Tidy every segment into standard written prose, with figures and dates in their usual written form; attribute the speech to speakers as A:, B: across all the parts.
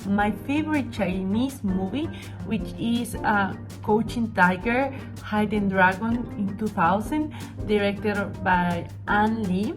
A: my favorite Chinese movie, which is Coaching Tiger, Hidden Dragon in 2000, directed by An Lee,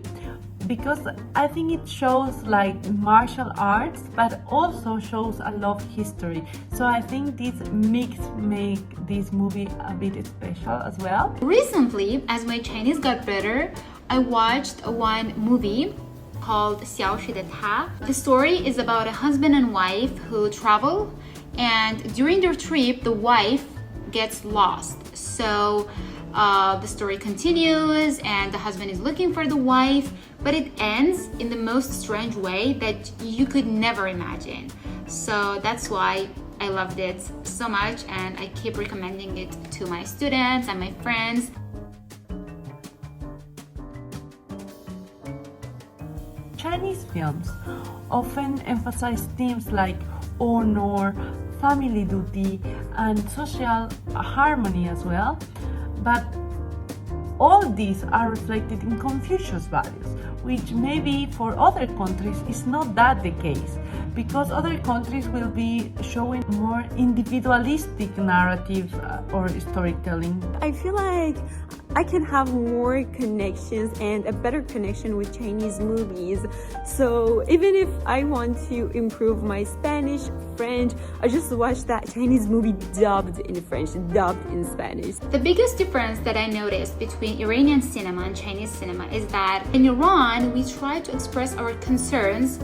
A: because I think it shows like martial arts but also shows a lot of history. So I think this mix make this movie a bit special as well.
B: Recently, as my Chinese got better, I watched one movie called 消失的她. The story is about a husband and wife who travel, and during their trip the wife gets lost. So the story continues and the husband is looking for the wife, but it ends in the most strange way that you could never imagine. So that's why I loved it so much, and I keep recommending it to my students and my friends.
A: Chinese films often emphasize themes like honor, family duty, and social harmony as well. But all these are reflected in Confucius values, which maybe for other countries is not that the case, because other countries will be showing more individualistic narrative or storytelling.
C: I feel like I can have more connections and a better connection with Chinese movies. So even if I want to improve my Spanish, French, I just watch that Chinese movie dubbed in French, dubbed in Spanish.
B: The biggest difference that I noticed between Iranian cinema and Chinese cinema is that in Iran, we try to express our concerns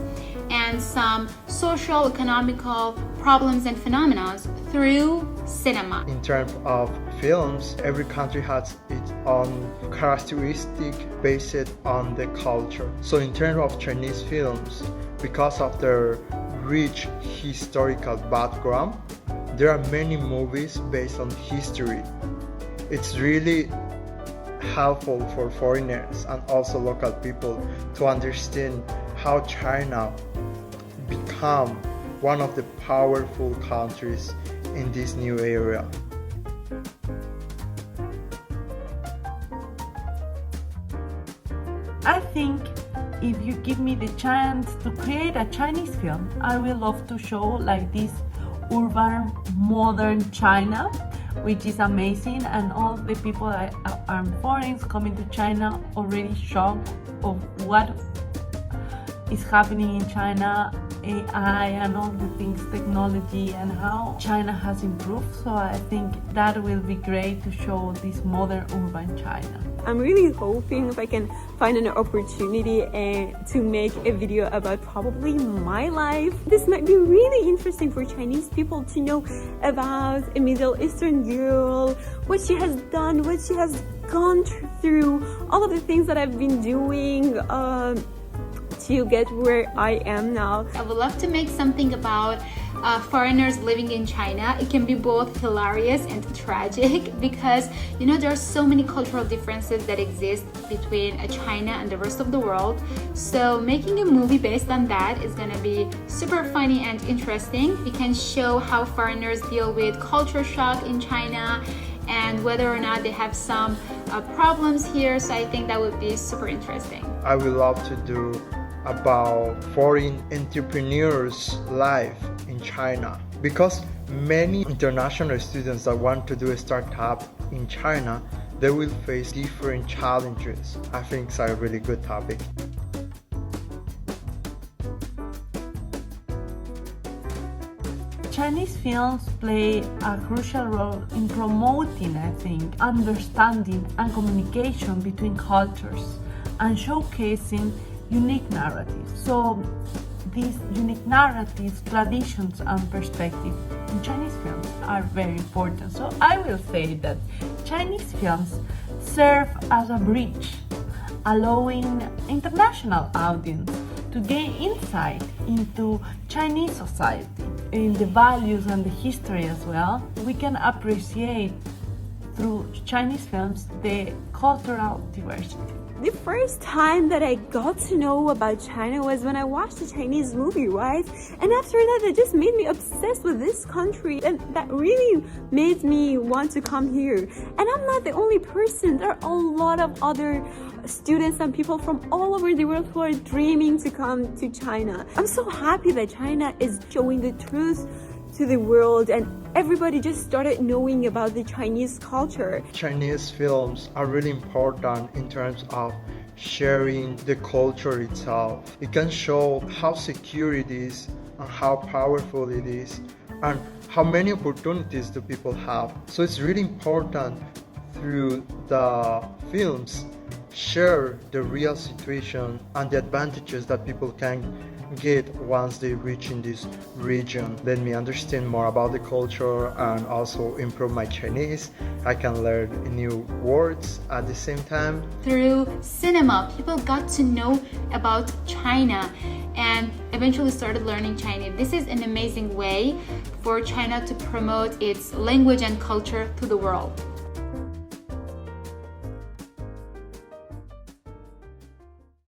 B: and some social, economical problems and phenomena through cinema.
D: In terms of films, every country has its own characteristic based on the culture. So in terms of Chinese films, because of their rich historical background, there are many movies based on history. It's really helpful for foreigners and also local people to understand how China become one of the powerful countries in this new era.
A: I think if you give me the chance to create a Chinese film, I will love to show like this urban, modern China, which is amazing, and all the people are foreigners coming to China already shocked of what is happening in China, AI and all the things, technology, and how China has improved. So I think that will be great to show this modern urban China.
C: I'm really hoping if I can find an opportunity to make a video about probably my life. This might be really interesting for Chinese people to know about a Middle Eastern girl, what she has done, what she has gone through, all of the things that I've been doing to get where I am now.
B: I would love to make something about foreigners living in China. It can be both hilarious and tragic because, you know, there are so many cultural differences that exist between China and the rest of the world. So making a movie based on that is gonna be super funny and interesting. We can show how foreigners deal with culture shock in China and whether or not they have some problems here. So I think that would be super interesting.
D: I would love to do about foreign entrepreneurs' life in China, because many international students that want to do a startup in China, they will face different challenges. I think it's a really good topic.
A: Chinese films play a crucial role in promoting, I think, understanding and communication between cultures and showcasing unique narratives. So these unique narratives, traditions and perspectives in Chinese films are very important. So I will say that Chinese films serve as a bridge, allowing international audience to gain insight into Chinese society, in the values and the history as well. We can appreciate through Chinese films the cultural diversity.
C: The first time that I got to know about China was when I watched a Chinese movie, right? And after that, it just made me obsessed with this country, and that really made me want to come here. And I'm not the only person. There are a lot of other students and people from all over the world who are dreaming to come to China. I'm so happy that China is showing the truth to the world, and everybody just started knowing about the Chinese culture.
D: Chinese films are really important in terms of sharing the culture itself. It can show how secure it is and how powerful it is and how many opportunities do people have. So it's really important through the films share the real situation and the advantages that people can get once they reach in this region. Let me understand more about the culture and also improve my Chinese. I can learn new words at the same time.
B: Through cinema, people got to know about China and eventually started learning Chinese. This is an amazing way for China to promote its language and culture to the world.